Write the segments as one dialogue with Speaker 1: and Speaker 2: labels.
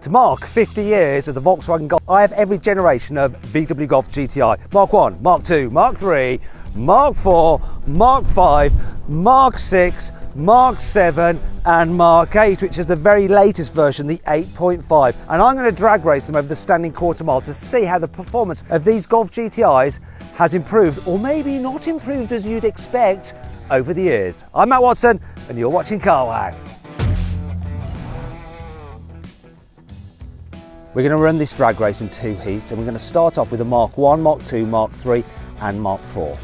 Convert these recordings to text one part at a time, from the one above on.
Speaker 1: To mark 50 years of the Volkswagen Golf, I have every generation of VW Golf GTI. Mark 1, Mark 2, Mark 3, Mark 4, Mark 5, Mark 6, Mark 7 and Mark 8, which is the very latest version, the 8.5. And I'm going to drag race them over the standing quarter mile to see how the performance of these Golf GTIs has improved, or maybe not improved as you'd expect, over the years. I'm Matt Watson and you're watching Car Wow. We're going to run this drag race in 2 heats, and we're going to start off with the Mark 1, Mark 2, Mark 3 and Mark 4.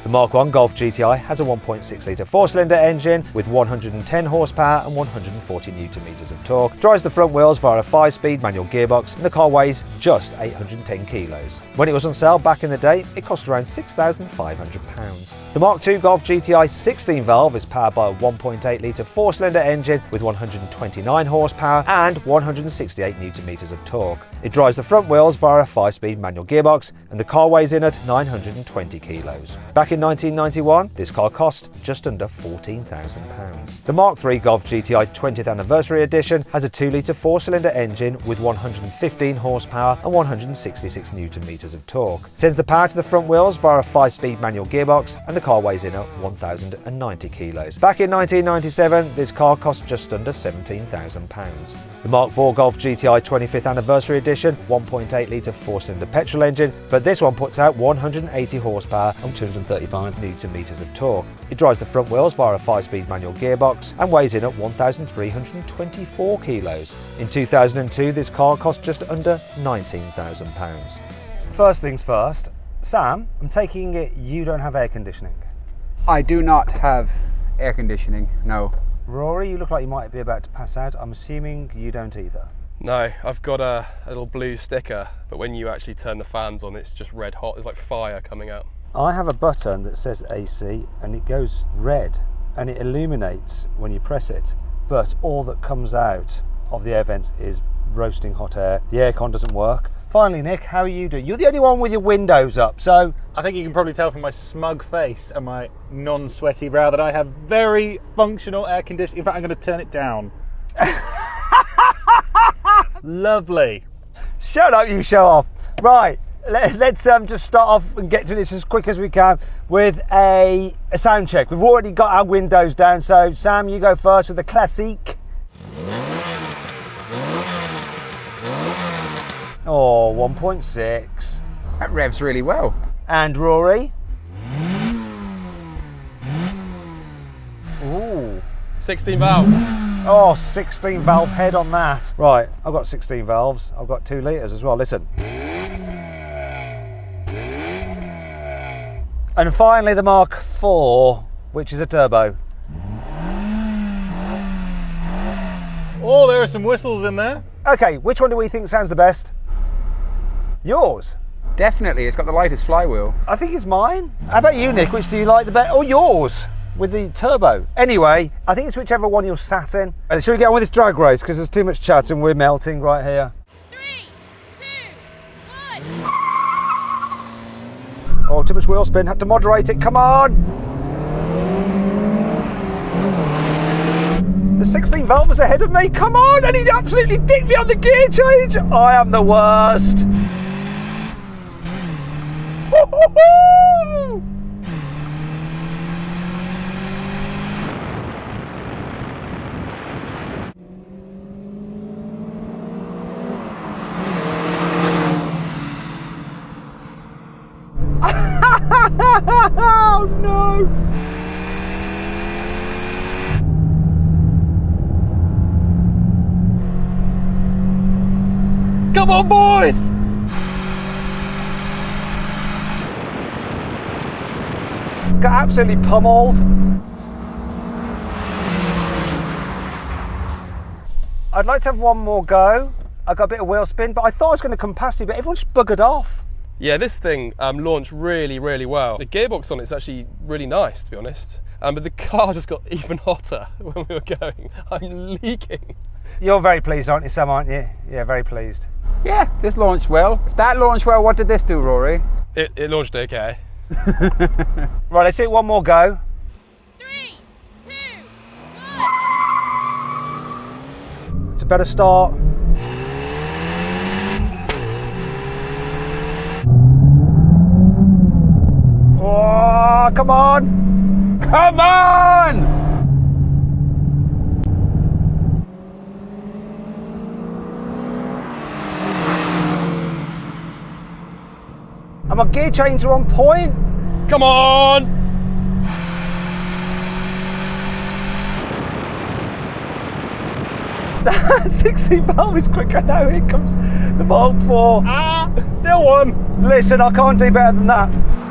Speaker 1: The Mark 1 Golf GTI has a 1.6 litre 4-cylinder engine with 110 horsepower and 140 newton meters of torque. Drives the front wheels via a 5-speed manual gearbox, and the car weighs just 810 kilos. When it was on sale back in the day, it cost around £6,500. The Mark II Golf GTI 16 valve is powered by a 1.8 litre 4-cylinder engine with 129 horsepower and 168 newton meters of torque. It drives the front wheels via a 5-speed manual gearbox, and the car weighs in at 920 kilos. Back in 1991, this car cost just under £14,000. The Mark III Golf GTI 20th Anniversary Edition has a 2 litre 4-cylinder engine with 115 horsepower and 166 newton meters of torque. Sends the power to the front wheels via a 5-speed manual gearbox, and the car weighs in at 1,090 kilos. Back in 1997, this car cost just under £17,000. The Mark IV Golf GTI 25th Anniversary Edition, 1.8 litre 4-cylinder petrol engine, but this one puts out 180 horsepower and 235 newton meters of torque. It drives the front wheels via a 5-speed manual gearbox and weighs in at 1,324 kilos. In 2002, this car cost just under £19,000. First things first, Sam, I'm taking it you don't have air conditioning.
Speaker 2: I do not have air conditioning, no.
Speaker 1: Rory, you look like you might be about to pass out. I'm assuming you don't either.
Speaker 3: No, I've got a little blue sticker, but when you actually turn the fans on, it's just red hot. There's like fire coming out.
Speaker 1: I have a button that says AC and it goes red and it illuminates when you press it, but all that comes out of the air vents is roasting hot air. The aircon doesn't work. Finally, Nick, how are you doing? You're the only one with your windows up, so...
Speaker 4: I think you can probably tell from my smug face and my non-sweaty brow that I have very functional air conditioning. In fact, I'm going to turn it down. Lovely.
Speaker 1: Shut up, you show off. Right, let's just start off and get through this as quick as we can with a sound check. We've already got our windows down, so Sam, you go first with the classique. Oh, 1.6.
Speaker 2: That revs really well.
Speaker 1: And Rory? Ooh.
Speaker 3: 16 valve.
Speaker 1: Oh, 16 valve head on that. Right, I've got 16 valves. I've got 2 litres as well, listen. And finally the Mark IV, which is a turbo.
Speaker 4: Oh, there are some whistles in there.
Speaker 1: Okay, which one do we think sounds the best? Yours?
Speaker 2: Definitely, it's got the lightest flywheel.
Speaker 1: I think it's mine. How about you, Nick? Which do you like the best? Oh, yours, with the turbo. Anyway, I think it's whichever one you're sat in. And shall we get on with this drag race? Because there's too much chat and we're melting right here.
Speaker 5: 3, 2, 1.
Speaker 1: Oh, too much wheel spin. Had to moderate it. Come on. The 16 valve was ahead of me. Come on. And he absolutely dicked me on the gear change. I am the worst. Oh no!
Speaker 3: Come on, boys!
Speaker 1: Got absolutely pummeled. I'd like to have one more go. I got a bit of wheel spin, but I thought I was going to come past you, but everyone just buggered off.
Speaker 3: Yeah, this thing launched really, really well. The gearbox on it's actually really nice, to be honest. But the car just got even hotter when we were going. I'm leaking.
Speaker 1: You're very pleased, aren't you, Sam, aren't you? Yeah, very pleased.
Speaker 2: Yeah, this launched well. If that launched well, what did this do, Rory?
Speaker 3: It launched okay.
Speaker 1: Right, let's do one more go.
Speaker 5: 3, 2, 1.
Speaker 1: It's a better start. Oh, come on!
Speaker 2: Come on!
Speaker 1: And my gear chains are on point.
Speaker 3: Come on!
Speaker 1: That 16 valve is quicker now. Here comes the Mark 4.
Speaker 4: Ah, still one.
Speaker 1: Listen, I can't do better than that.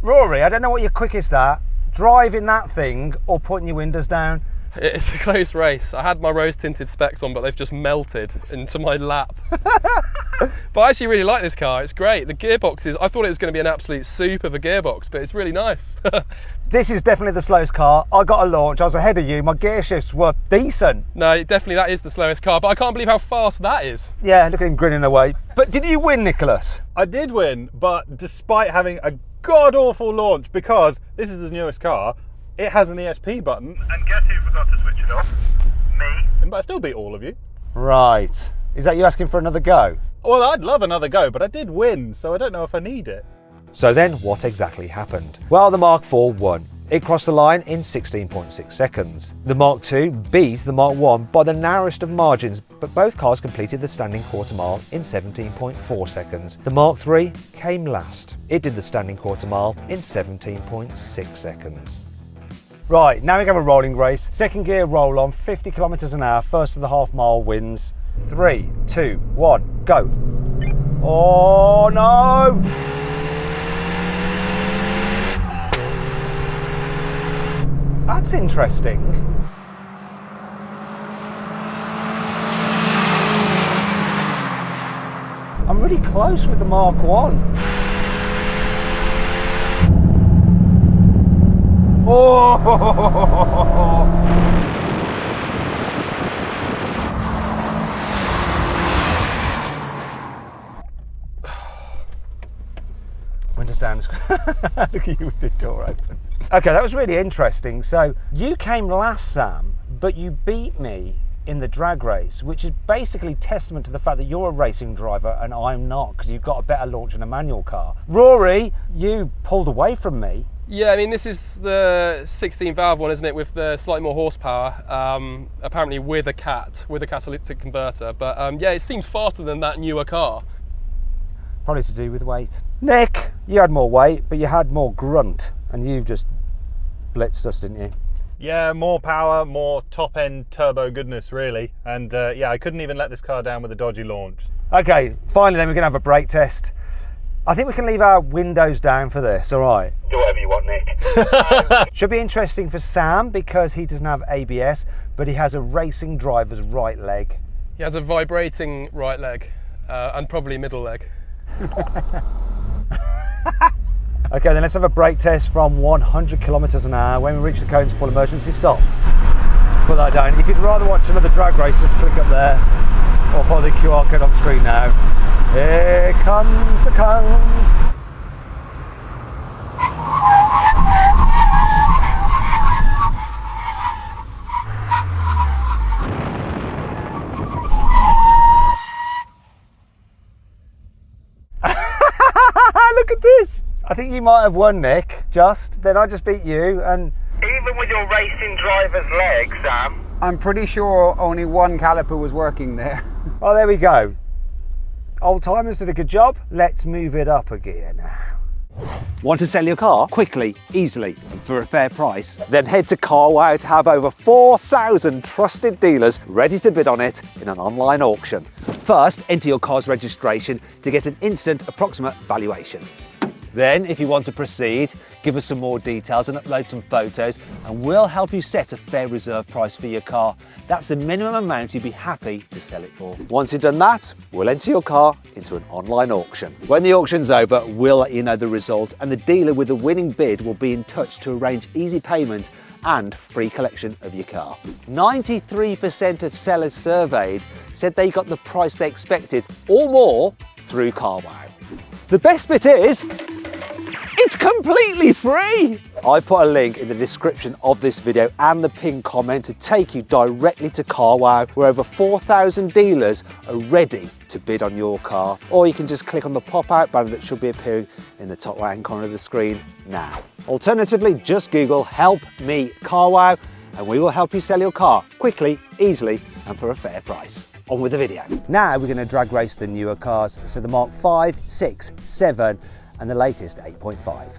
Speaker 1: Rory, I don't know what you're quickest at, driving that thing or putting your windows down.
Speaker 3: It's a close race. I had my rose tinted specs on, but they've just melted into my lap. But I actually really like this car. It's great. The gearbox is, I thought it was going to be an absolute soup of a gearbox, but it's really nice.
Speaker 1: This is definitely the slowest car. I got a launch, I was ahead of you. My gear shifts were decent.
Speaker 3: No, definitely that is the slowest car, but I can't believe how fast that is.
Speaker 1: Yeah, look at him grinning away. But did you win, Nicholas?
Speaker 4: I did win, but despite having a god-awful launch, because this is the newest car, it has an ESP button. And guess who forgot to switch it off? Me. But I still beat all of you.
Speaker 1: Right. Is that you asking for another go?
Speaker 4: Well, I'd love another go, but I did win, so I don't know if I need it.
Speaker 1: So then what exactly happened? Well, the Mark IV won. It crossed the line in 16.6 seconds. The Mark II beat the Mark I by the narrowest of margins, but both cars completed the standing quarter mile in 17.4 seconds. The Mark III came last. It did the standing quarter mile in 17.6 seconds. Right, now we have a rolling race. Second gear roll on, 50 kilometers an hour. First of the half mile wins. 3, 2, 1, go. Oh no! That's interesting. I'm really close with the Mark 1. Oh! Windows down. Look at you with the door open. Okay, that was really interesting. So you came last, Sam, but you beat me in the drag race, which is basically testament to the fact that you're a racing driver and I'm not, because you've got a better launch in a manual car. Rory, you pulled away from me.
Speaker 3: Yeah, I mean, this is the 16 valve one, isn't it, with the slightly more horsepower, apparently with a catalytic converter. But yeah, it seems faster than that newer car.
Speaker 1: Probably to do with weight. Nick, you had more weight, but you had more grunt, and you just blitzed us, didn't you?
Speaker 4: Yeah, more power, more top-end turbo goodness, really. And yeah, I couldn't even let this car down with a dodgy launch.
Speaker 1: Okay, finally then we're going to have a brake test. I think we can leave our windows down for this, all right?
Speaker 6: Do whatever you want, Nick.
Speaker 1: Should be interesting for Sam because he doesn't have ABS, but he has a racing driver's right leg.
Speaker 3: He has a vibrating right leg and probably middle leg.
Speaker 1: Okay, then let's have a brake test from 100 kilometers an hour. When we reach the cones, full emergency stop. Put that down. If you'd rather watch another drag race, just click up there or follow the QR code on screen now. Here comes the cones. Look at this. I think you might have won, Nick, then I just beat you and...
Speaker 6: Even with your racing driver's leg, Sam.
Speaker 2: I'm pretty sure only one caliper was working there.
Speaker 1: Oh, there we go. Old timers did a good job. Let's move it up a gear now. Want to sell your car quickly, easily, and for a fair price? Then head to CarWow to have over 4,000 trusted dealers ready to bid on it in an online auction. First, enter your car's registration to get an instant approximate valuation. Then, if you want to proceed, give us some more details and upload some photos, and we'll help you set a fair reserve price for your car. That's the minimum amount you'd be happy to sell it for. Once you've done that, we'll enter your car into an online auction. When the auction's over, we'll let you know the result, and the dealer with the winning bid will be in touch to arrange easy payment and free collection of your car. 93% of sellers surveyed said they got the price they expected or more through CarWow. The best bit is, it's completely free. I put a link in the description of this video and the pinned comment to take you directly to CarWow, where over 4,000 dealers are ready to bid on your car. Or you can just click on the pop-out banner that should be appearing in the top right-hand corner of the screen now. Alternatively, just Google "Help Me CarWow" and we will help you sell your car quickly, easily and for a fair price. On with the video. Now we're going to drag race the newer cars, so the Mark 5, 6, 7 and the latest 8.5.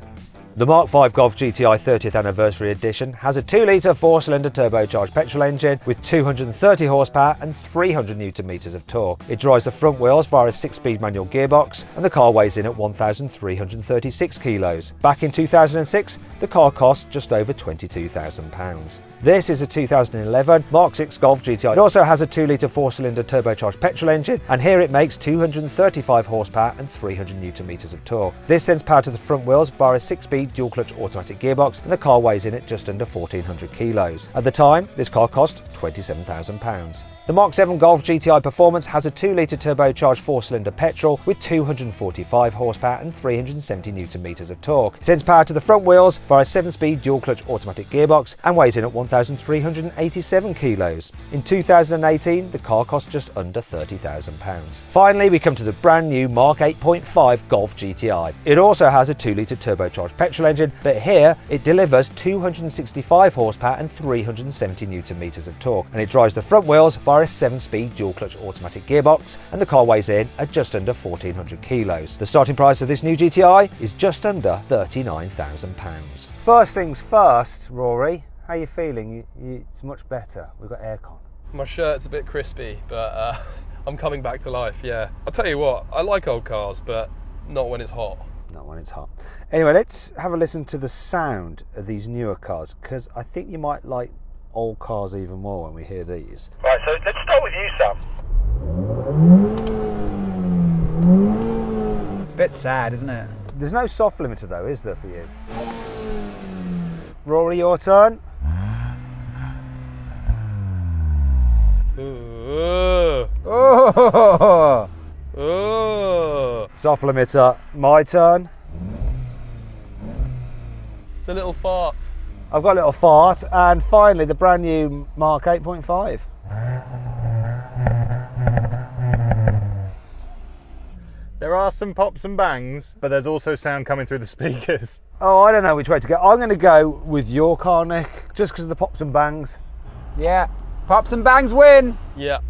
Speaker 1: The Mark 5 Golf GTI 30th Anniversary Edition has a 2-litre 4-cylinder turbocharged petrol engine with 230 horsepower and 300 Nm of torque. It drives the front wheels via a 6-speed manual gearbox and the car weighs in at 1,336 kilos. Back in 2006, the car cost just over £22,000. This is a 2011 Mark 6 Golf GTI. It also has a 2-litre 4-cylinder turbocharged petrol engine, and here it makes 235 horsepower and 300 Nm of torque. This sends power to the front wheels via a 6-speed dual-clutch automatic gearbox, and the car weighs in at just under 1,400 kilos. At the time, this car cost £27,000. The Mark 7 Golf GTI Performance has a 2-litre turbocharged 4-cylinder petrol with 245 horsepower and 370 Nm of torque. It sends power to the front wheels via a 7-speed dual-clutch automatic gearbox and weighs in at 1,387 kilos. In 2018, the car cost just under £30,000. Finally, we come to the brand new Mark 8.5 Golf GTI. It also has a 2-litre turbocharged petrol engine, but here it delivers 265 horsepower and 370 Nm of torque, and it drives the front wheels via a 7-speed dual-clutch automatic gearbox, and the car weighs in at just under 1,400 kilos. The starting price of this new GTI is just under £39,000. First things first, Rory, how are you feeling? It's much better. We've got aircon.
Speaker 3: My shirt's a bit crispy, but I'm coming back to life, yeah. I'll tell you what, I like old cars, but not when it's hot.
Speaker 1: Not when it's hot. Anyway, let's have a listen to the sound of these newer cars, because I think you might like old cars even more when we hear these.
Speaker 6: Right, so let's start with you, Sam.
Speaker 2: It's a bit sad, isn't it?
Speaker 1: There's no soft limiter though, is there, for you? Rory, your turn.
Speaker 3: Oh.
Speaker 1: Soft limiter. My turn.
Speaker 3: It's a little fart.
Speaker 1: I've got a little fart, and finally the brand new Mark 8.5.
Speaker 4: There are some pops and bangs, but there's also sound coming through the speakers.
Speaker 1: Oh, I don't know which way to go. I'm going to go with your car, Nick, just because of the pops and bangs.
Speaker 2: Yeah. Pops and bangs win.
Speaker 3: Yeah.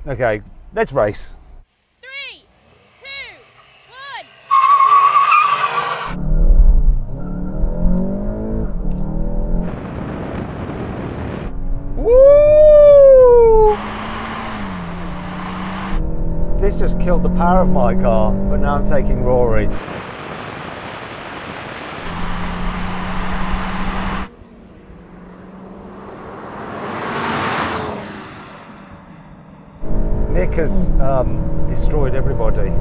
Speaker 1: Okay, let's race.
Speaker 5: 3, 2, 1.
Speaker 1: Woo! This just killed the power of my car, but now I'm taking Rory. Nick has destroyed everybody.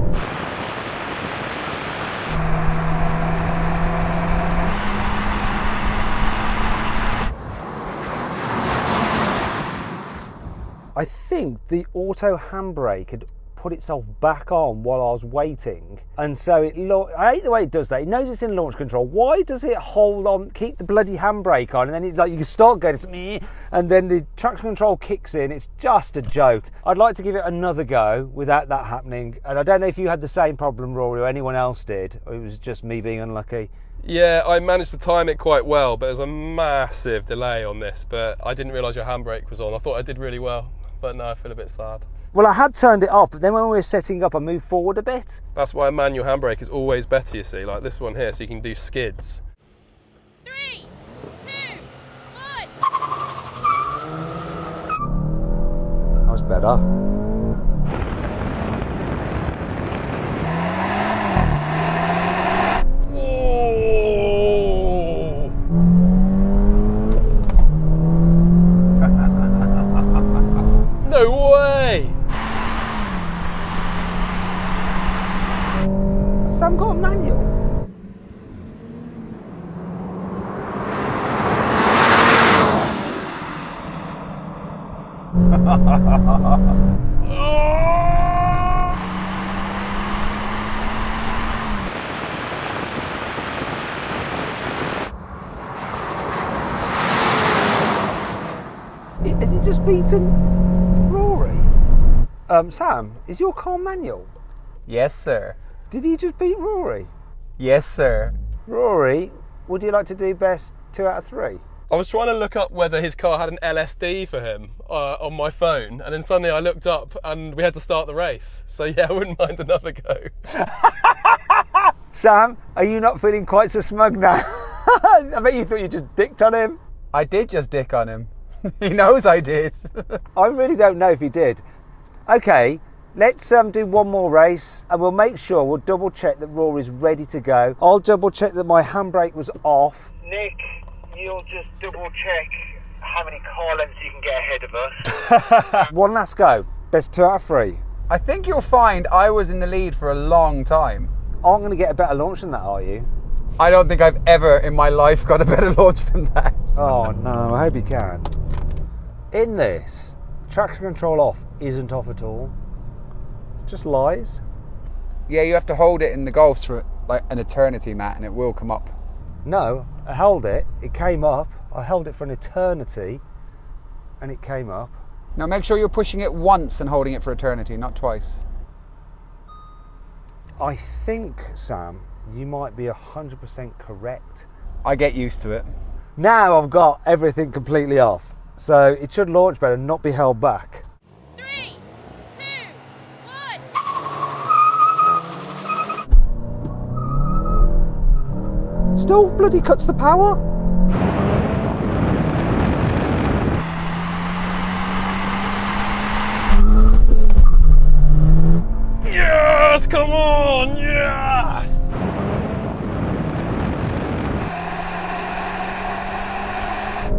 Speaker 1: I think the auto handbrake had put itself back on while I was waiting, and so I hate the way it does that. It knows it's in launch control. Why does it hold on, keep the bloody handbrake on, and then you can start going, it's meh, and then the traction control kicks in? It's just a joke. I'd like to give it another go without that happening, and I don't know if you had the same problem, Rory, or anyone else did, or it was just me being unlucky.
Speaker 3: Yeah, I managed to time it quite well, but there's a massive delay on this, but I didn't realise your handbrake was on. I thought I did really well, but now I feel a bit sad.
Speaker 1: Well, I had turned it off, but then when we were setting up, I moved forward a bit.
Speaker 3: That's why a manual handbrake is always better, you see, like this one here, so you can do skids.
Speaker 5: 3, 2, 1.
Speaker 1: That was better.
Speaker 3: No way!
Speaker 1: Sam got a manual. just beaten Rory? Sam, is your car manual?
Speaker 2: Yes, sir.
Speaker 1: Did you just beat Rory?
Speaker 2: Yes, sir.
Speaker 1: Rory, would you like to do best 2 out of 3?
Speaker 3: I was trying to look up whether his car had an LSD for him on my phone, and then suddenly I looked up and we had to start the race. So yeah, I wouldn't mind another go.
Speaker 1: Sam, are you not feeling quite so smug now? I bet you thought you just dicked on him.
Speaker 2: I did just dick on him. He knows I did.
Speaker 1: I really don't know if he did. Okay, let's do one more race and we'll make sure, we'll double check that Rory's ready to go. I'll double check that my handbrake was off.
Speaker 6: Nick, you'll just double check how many car lengths you can get ahead of us.
Speaker 1: One last go. Best 2 out of 3.
Speaker 2: I think you'll find I was in the lead for a long time.
Speaker 1: Aren't going to get a better launch than that, are you?
Speaker 2: I don't think I've ever in my life got a better launch than that.
Speaker 1: Oh no, I hope you can. In this, traction control off isn't off at all. It's just lies.
Speaker 2: Yeah, you have to hold it in the Golfs for like an eternity, Matt, and it will come up.
Speaker 1: No, I held it, it came up. I held it for an eternity and it came up.
Speaker 2: Now make sure you're pushing it once and holding it for eternity, not twice.
Speaker 1: I think, Sam, you might be 100% correct.
Speaker 2: I get used to it.
Speaker 1: Now I've got everything completely off, so it should launch better and not be held back.
Speaker 5: 3, 2, 1.
Speaker 1: Still bloody cuts the power.
Speaker 3: Yes, come on, yes!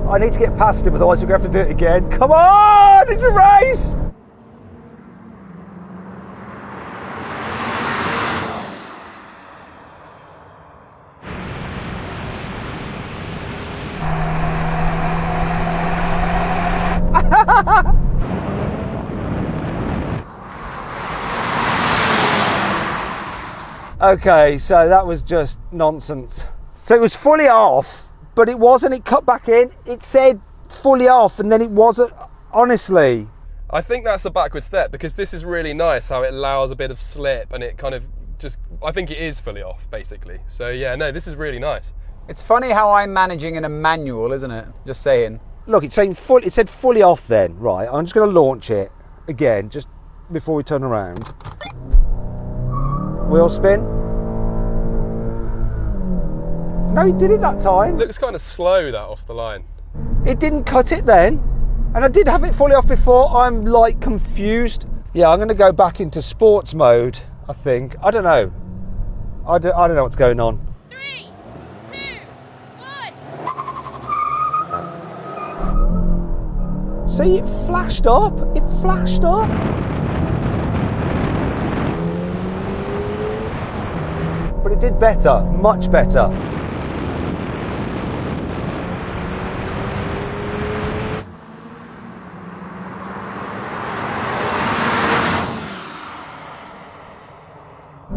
Speaker 1: I need to get past him, otherwise we're going to have to do it again. Come on, it's a race! Okay, so that was just nonsense. So it was fully off, but it wasn't, it cut back in. It said fully off and then it wasn't, honestly.
Speaker 3: I think that's a backward step because this is really nice how it allows a bit of slip and it kind of just, I think it is fully off basically. So yeah, no, this is really nice.
Speaker 2: It's funny how I'm managing in a manual, isn't it? Just saying.
Speaker 1: Look, it's saying full, it said fully off then, right? I'm just going to launch it again, just before we turn around. Wheel spin. No, he did it that time.
Speaker 3: Looks kind of slow that off the line.
Speaker 1: It didn't cut it then. And I did have it fully off before. I'm like confused. Yeah, I'm going to go back into sports mode, I think. I don't know. I don't know what's going on.
Speaker 5: 3, 2, 1.
Speaker 1: See, it flashed up. It flashed up. But it did better, much better.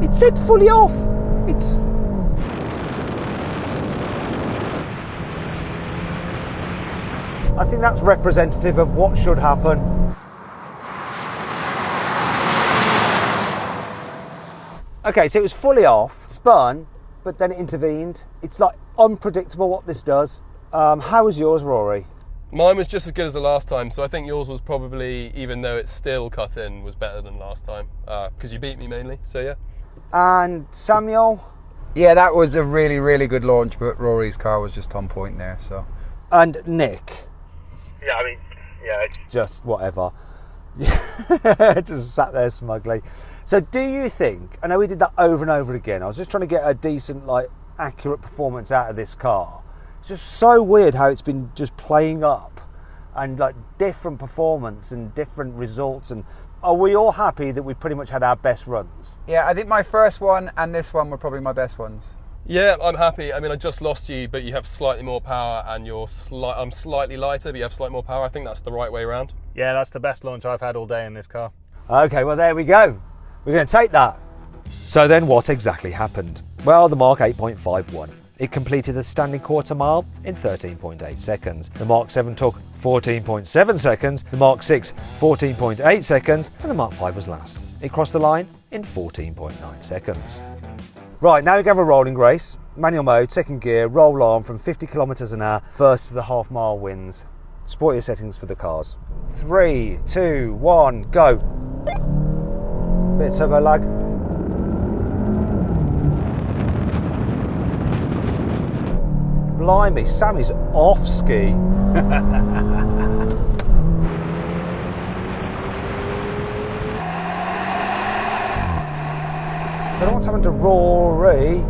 Speaker 1: It said fully off. It's... I think that's representative of what should happen. Okay, so it was fully off, spun, but then it intervened. It's like unpredictable what this does. How was yours, Rory?
Speaker 3: Mine was just as good as the last time, so I think yours was probably, even though it's still cut in, was better than last time because you beat me mainly, so yeah.
Speaker 1: And Samuel?
Speaker 2: Yeah, that was a really, really good launch, but Rory's car was just on point there, so.
Speaker 1: And Nick?
Speaker 6: Yeah, I mean, yeah.
Speaker 1: Just whatever. Just sat there smugly. So do you think, I know we did that over and over again, I was just trying to get a decent, like, accurate performance out of this car. It's just so weird how it's been just playing up and like different performance and different results. And are we all happy that we pretty much had our best runs?
Speaker 2: Yeah, I think my first one and this one were probably my best ones.
Speaker 3: Yeah, I'm happy. I mean, I just lost you, but you have slightly more power and I'm slightly lighter, but you have slightly more power. I think that's the right way around.
Speaker 4: Yeah, that's the best launch I've had all day in this car.
Speaker 1: Okay, well there we go. We're going to take that. So then what exactly happened? Well, the Mark 8.5 won. It completed the standing quarter mile in 13.8 seconds. The Mark 7 took 14.7 seconds, the Mark 6 14.8 seconds, and the Mark 5 was last. It crossed the line in 14.9 seconds. Right, now we have a rolling race. Manual mode, second gear, roll on from 50 kilometers an hour, first to the half-mile winds. Sportier settings for the cars. 3, 2, 1, go. Bit of turbo lag. Blimey, Sammy's off ski. Don't know what's happened to Rory.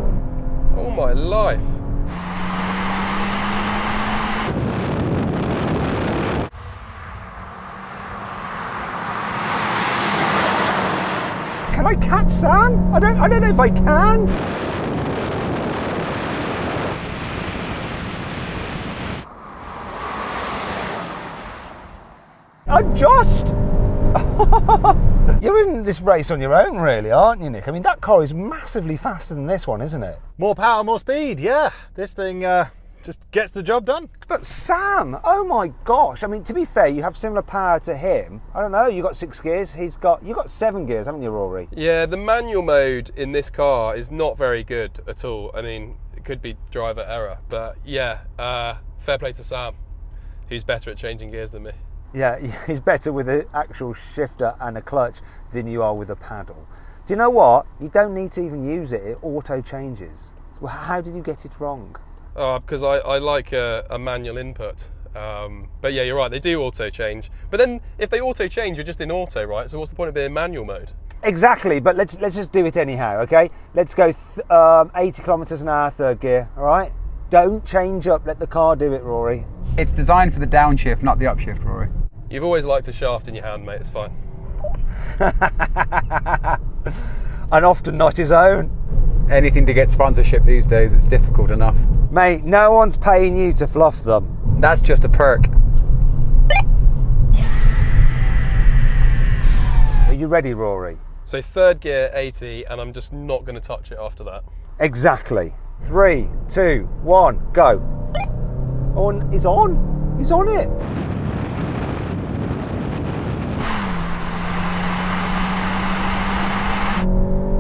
Speaker 3: Oh my life.
Speaker 1: Can I catch Sam? I don't know if I can. You're in this race on your own, really, aren't you, Nick? I mean, that car is massively faster than this one, isn't it?
Speaker 4: More power, more speed, yeah. This thing just gets the job done.
Speaker 1: But Sam, oh my gosh. I mean, to be fair, you have similar power to him. I don't know, you got 6 gears, you've got 7 gears, haven't you, Rory?
Speaker 3: Yeah, the manual mode in this car is not very good at all. I mean, it could be driver error, but yeah, fair play to Sam, who's better at changing gears than me.
Speaker 1: Yeah, he's better with an actual shifter and a clutch than you are with a paddle. Do you know what? You don't need to even use it. It auto changes. Well, how did you get it wrong?
Speaker 3: Because I like a manual input. But yeah, you're right, they do auto change. But then if they auto change, you're just in auto, right? So what's the point of being in manual mode?
Speaker 1: Exactly, but let's just do it anyhow, okay? Let's go 80 kilometers an hour, third gear, all right? Don't change up, let the car do it, Rory.
Speaker 2: It's designed for the downshift, not the upshift, Rory.
Speaker 3: You've always liked a shaft in your hand, mate, it's fine.
Speaker 1: And often not his own.
Speaker 2: Anything to get sponsorship these days, it's difficult enough.
Speaker 1: Mate, no one's paying you to fluff them.
Speaker 2: That's just a perk.
Speaker 1: Are you ready, Rory?
Speaker 3: So third gear, 80, and I'm just not going to touch it after that.
Speaker 1: Exactly. 3, 2, 1, go. On, he's on. He's on it.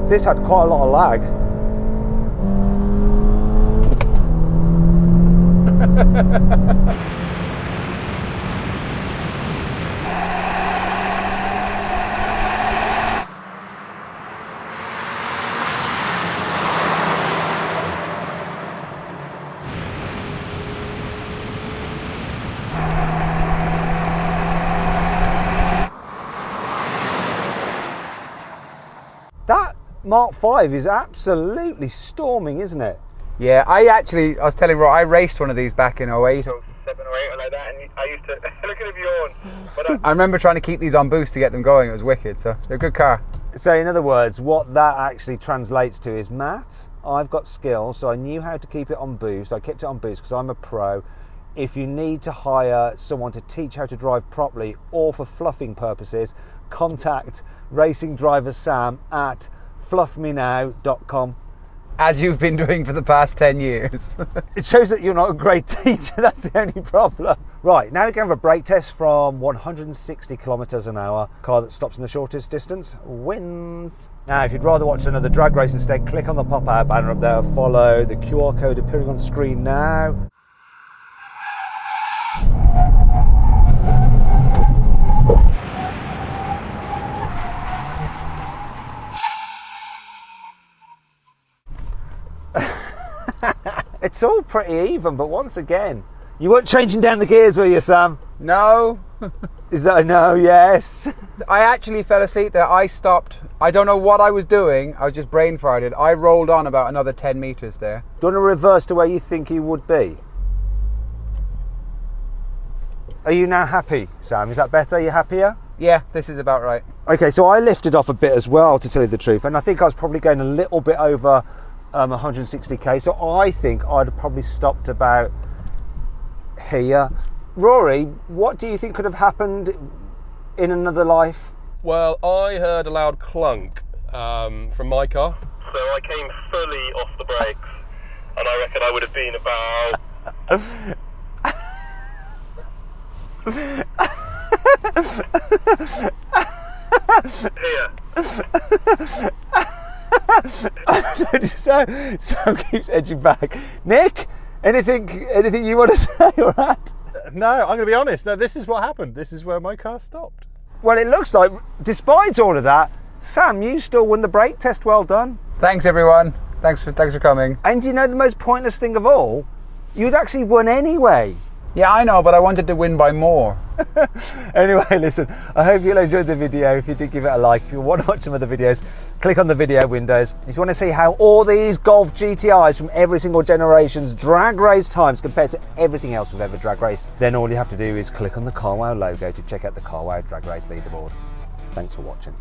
Speaker 1: This had quite a lot of lag. That Mark 5 is absolutely storming, isn't it?
Speaker 2: Yeah, I was telling Roy, I raced one of these back in 08.
Speaker 6: 7 or 8 or like that, and I used to look at him yawn. But
Speaker 2: I remember trying to keep these on boost to get them going. It was wicked, so they're a good car.
Speaker 1: So in other words, what that actually translates to is, Matt, I've got skills, so I knew how to keep it on boost. I kept it on boost because I'm a pro. If you need to hire someone to teach how to drive properly or for fluffing purposes, contact racing driver Sam at fluffmenow.com.
Speaker 2: As you've been doing for the past 10 years.
Speaker 1: It shows that you're not a great teacher, that's the only problem. Right, now we can have a brake test from 160 kilometers an hour. Car that stops in the shortest distance wins. Now, if you'd rather watch another drag race instead, click on the pop-out banner up there, follow the QR code appearing on screen now. It's all pretty even, but once again, you weren't changing down the gears, were you, Sam?
Speaker 2: No.
Speaker 1: Is that a no? Yes.
Speaker 2: I actually fell asleep there. I stopped. I don't know what I was doing. I was just brain farted. I rolled on about another 10 meters there.
Speaker 1: Do you want to reverse to where you think you would be? Are you now happy, Sam? Is that better? Are you happier?
Speaker 2: Yeah, this is about right.
Speaker 1: Okay, so I lifted off a bit as well, to tell you the truth, and I think I was probably going a little bit over 160k, so I think I'd have probably stopped about here. Rory, what do you think could have happened in another life?
Speaker 3: Well, I heard a loud clunk from my car.
Speaker 6: so I came fully off the brakes, and I reckon I would have been about
Speaker 1: Sam keeps edging back. Nick, anything you want to say or add?
Speaker 4: No, I'm going to be honest. No, this is what happened. This is where my car stopped.
Speaker 1: Well, it looks like, despite all of that, Sam, you still won the brake test. Well done.
Speaker 2: Thanks, everyone. Thanks for coming.
Speaker 1: And you know the most pointless thing of all? You'd actually won anyway.
Speaker 2: Yeah, I know, but I wanted to win by more.
Speaker 1: Anyway, listen, I hope you'll enjoy the video. If you did, give it a like. If you want to watch some other videos, click on the video windows. If you want to see how all these Golf GTIs from every single generation's drag race times compared to everything else we've ever drag raced, then all you have to do is click on the CarWow logo to check out the CarWow drag race leaderboard. Thanks for watching.